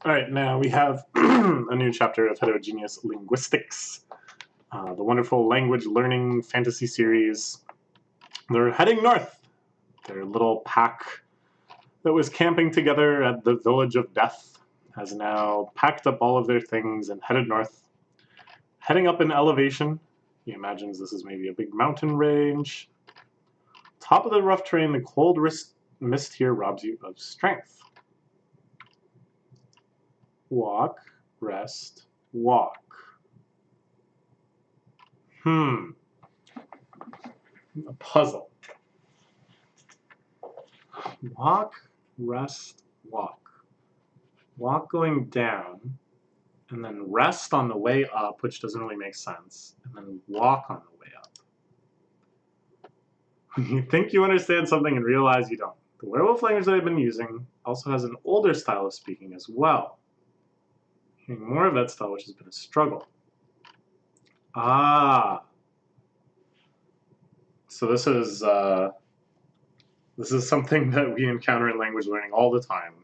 All right, now we have a new chapter of Heterogeneous Linguistics, the wonderful language learning fantasy series. They're heading north. Their little pack that was camping together at the Village of Death has now packed up all of their things and headed north. Heading up in elevation, he imagines this is maybe a big mountain range. Top of the rough terrain, the cold mist here robs you of strength. Walk, rest, walk. A puzzle. Walk, rest, walk. Walk going down, and then rest on the way up, which doesn't really make sense, and then walk on the way up. You think you understand something and realize you don't. The werewolf language that I've been using also has an older style of speaking as well. Hearing more of that style, which has been a struggle. So this is something that we encounter in language learning all the time.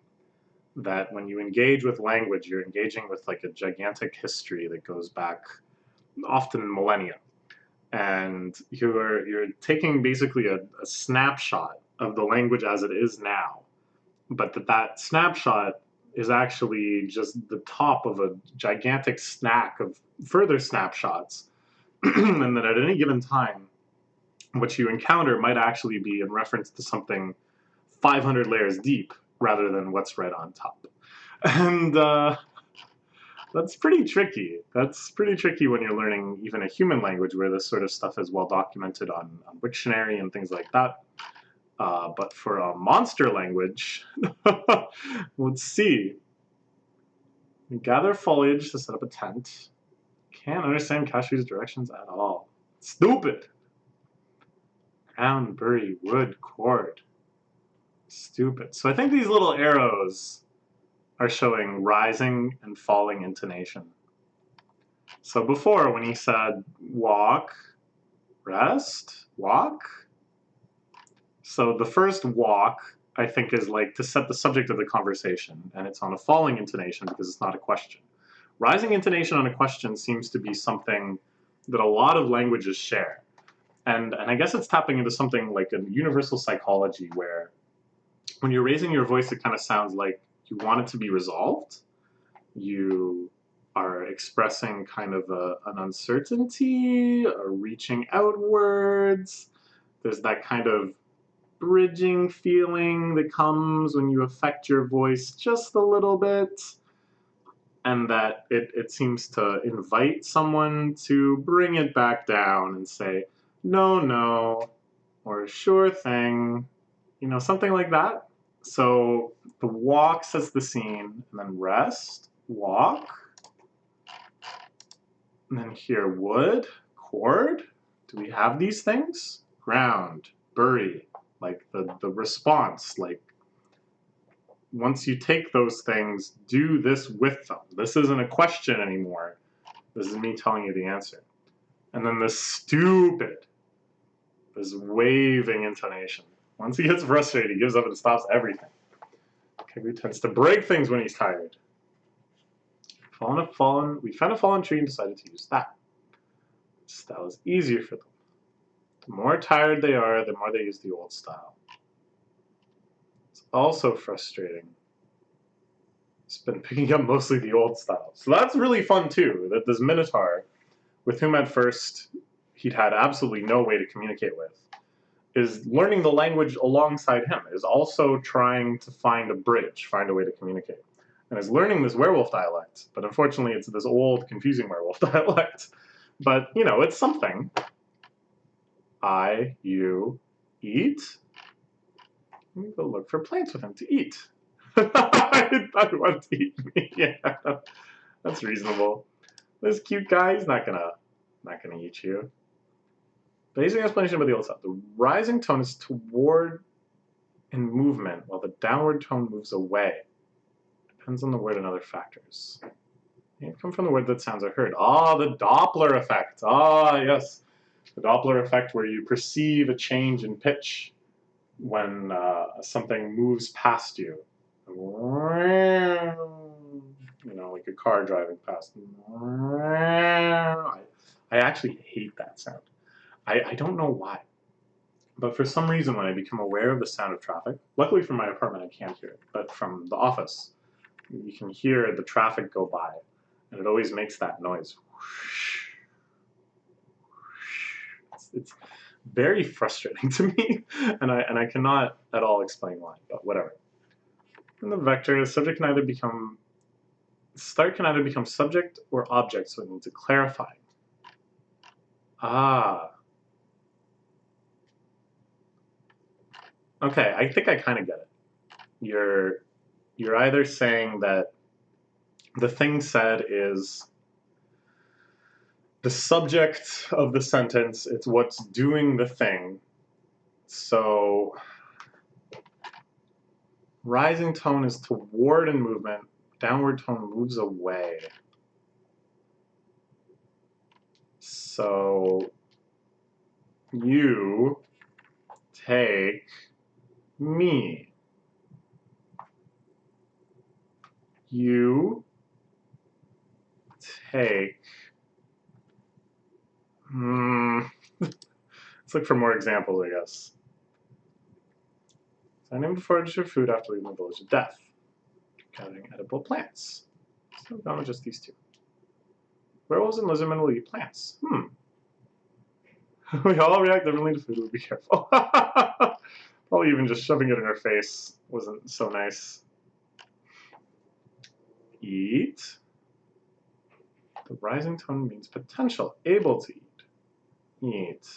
That when you engage with language, you're engaging with like a gigantic history that goes back often millennia. And you're taking basically a snapshot of the language as it is now, but that snapshot is actually just the top of a gigantic stack of further snapshots, and that at any given time, what you encounter might actually be in reference to something 500 layers deep rather than what's right on top. And that's pretty tricky. That's pretty tricky when you're learning even a human language where this sort of stuff is well documented on Wiktionary and things like that. But for a monster language, let's see. We gather foliage to set up a tent. Can't understand Kashu's directions at all. Stupid! Ground, bury, wood, cord. Stupid. So I think these little arrows are showing rising and falling intonation. So before, when he said walk, rest, walk. So the first walk, I think, is like to set the subject of the conversation, and it's on a falling intonation because it's not a question. Rising intonation on a question seems to be something that a lot of languages share. And I guess it's tapping into something like a universal psychology where when you're raising your voice, it kind of sounds like you want it to be resolved. You are expressing kind of an uncertainty, a reaching outwards. There's that kind of bridging feeling that comes when you affect your voice just a little bit. And that it seems to invite someone to bring it back down and say, no, or sure thing, something like that. So the walk sets the scene, and then rest, walk, and then here wood, cord. Do we have these things? Ground, bury, like the response, like once you take those things, do this with them. This isn't a question anymore. This is me telling you the answer. And then this waving intonation. Once he gets frustrated, he gives up and stops everything. Kagu tends to break things when he's tired. We found a fallen tree and decided to use that. This style is easier for them. The more tired they are, the more they use the old style. It's also frustrating. It's been picking up mostly the old style. So that's really fun too, that this Minotaur, with whom at first he'd had absolutely no way to communicate with, is learning the language alongside him, is also trying to find a bridge, find a way to communicate. And is learning this werewolf dialect, but unfortunately it's this old, confusing werewolf dialect. But, it's something. You, eat. Let me go look for plants with him to eat. I thought he wanted to eat me. Yeah, that's reasonable. This cute guy, he's not gonna eat you. Basic explanation about the old style. The rising tone is toward in movement, while the downward tone moves away. Depends on the word and other factors. It comes from the word that sounds are heard. The Doppler effect. Yes. The Doppler effect where you perceive a change in pitch when something moves past you. like a car driving past. I actually hate that sound. I don't know why. But for some reason, when I become aware of the sound of traffic, luckily from my apartment I can't hear it, but from the office, you can hear the traffic go by, and it always makes that noise. It's very frustrating to me, and I cannot at all explain why, but whatever. In the vector, the subject can either become subject or object, so it needs a clarifying. Ah. Okay, I think I kind of get it. You're either saying that the thing said is the subject of the sentence, it's what's doing the thing. So rising tone is toward in movement, downward tone moves away. So you take me. You take... Let's look for more examples, I guess. I named a forage for food after leaving the village of death. Gathering edible plants. So we've gone with just these two. Werewolves and lizardmen will eat plants. We all react differently to food, we'll be careful. Probably even just shoving it in our face wasn't so nice. Eat. The rising tone means potential, able to eat. Eat.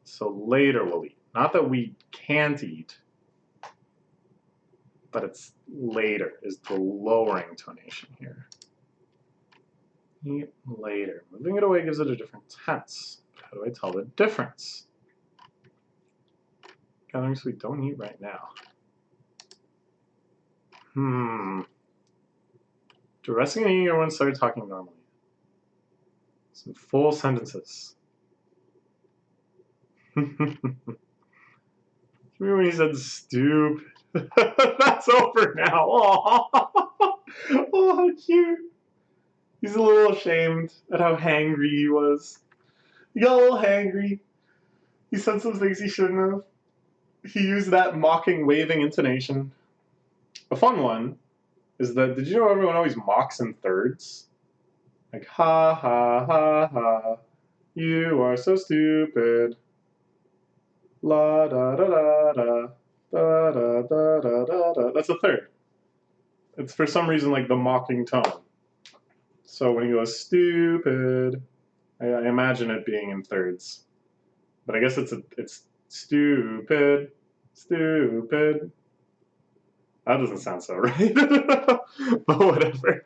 So later we'll eat. Not that we can't eat, but it's later is the lowering tonation here. Eat later. Moving it away gives it a different tense. How do I tell the difference? Gatherings we don't eat right now. To resting and eating, everyone started talking normally. Some full sentences. Remember when he said stupid? That's over now. Oh, how cute. He's a little ashamed at how hangry he was. He got a little hangry. He said some things he shouldn't have. He used that mocking, waving intonation. A fun one is that, did you know everyone always mocks in thirds? Like, ha, ha, ha, ha, you are so stupid. La, da, da, da, da, da, da, da, da, da, da. That's a third. It's for some reason like the mocking tone. So when he goes stupid, I imagine it being in thirds. But I guess it's stupid, stupid. That doesn't sound so right. But whatever.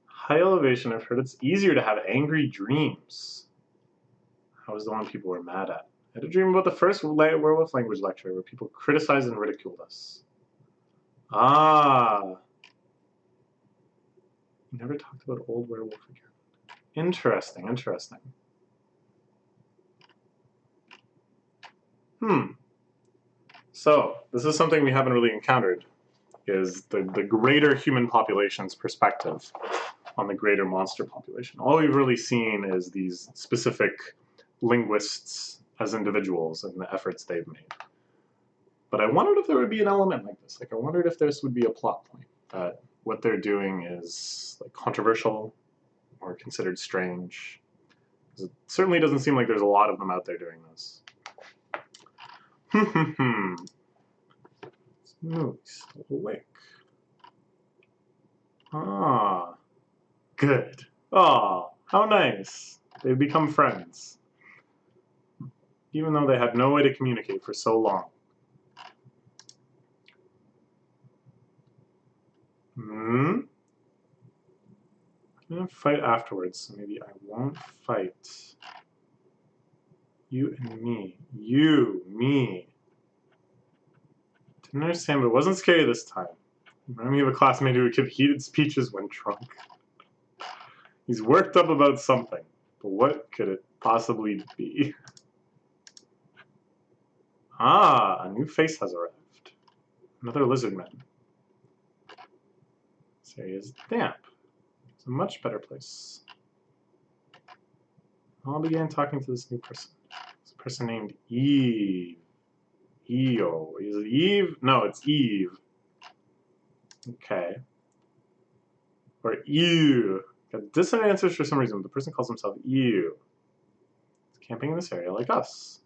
High elevation, I've heard it's easier to have angry dreams. That was the one people were mad at. I had a dream about the first werewolf language lecture where people criticized and ridiculed us. Ah. We never talked about old werewolf again. Interesting, interesting. So, this is something we haven't really encountered, is the greater human population's perspective on the greater monster population. All we've really seen is these specific linguists as individuals and the efforts they've made. But I wondered if there would be an element like this. Like, I wondered if this would be a plot point, that what they're doing is like controversial or considered strange. It certainly doesn't seem like there's a lot of them out there doing this. Smooth, still awake. Ah, good. Ah, how nice. They've become friends. Even though they had no way to communicate for so long. I'm gonna fight afterwards, so maybe I won't fight. You and me. You, me. Didn't understand, but it wasn't scary this time. Remind me of a classmate who would give heated speeches when drunk. He's worked up about something, but what could it possibly be? Ah, a new face has arrived. Another lizard man. This area is damp. It's a much better place. I'll begin talking to this new person. It's a person named Eve. Eo. Is it Eve? No, it's Eve. Okay. Or ew. Got dissonant answers for some reason, but the person calls himself ew. He's camping in this area like us.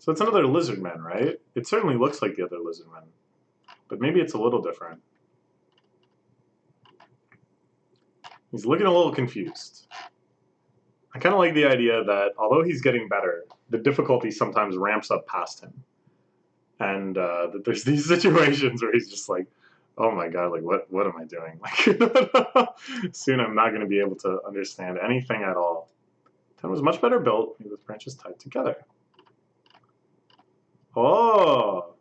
So it's another lizard man, right? It certainly looks like the other lizard men, but maybe it's a little different. He's looking a little confused. I kind of like the idea that although he's getting better, the difficulty sometimes ramps up past him. And that there's these situations where he's just like, oh my god, like what am I doing? Like soon I'm not going to be able to understand anything at all. That was much better built with branches tied together. Oh,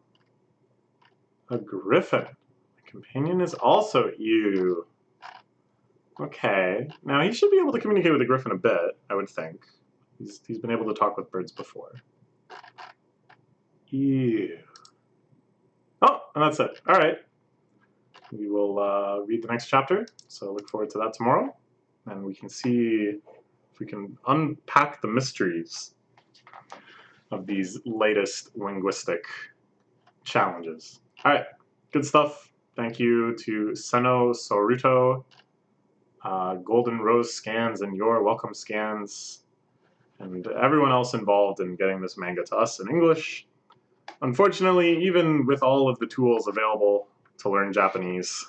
a griffin. My companion is also ew. Okay, now he should be able to communicate with the griffin a bit, I would think. He's been able to talk with birds before. Ew. Oh, and that's it. All right. We will read the next chapter, so look forward to that tomorrow. And we can see if we can unpack the mysteries of these latest linguistic challenges. All right, good stuff. Thank you to Seno Soruto, Golden Rose Scans, and Your Welcome Scans, and everyone else involved in getting this manga to us in English. Unfortunately, even with all of the tools available to learn Japanese,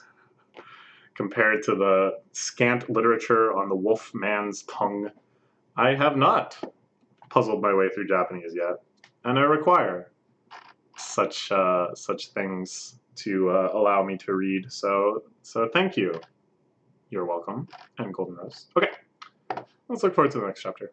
compared to the scant literature on the wolf man's tongue, I have not puzzled my way through Japanese yet, and I require such things to allow me to read. So thank you. You're welcome, and Golden Rose. Okay, let's look forward to the next chapter.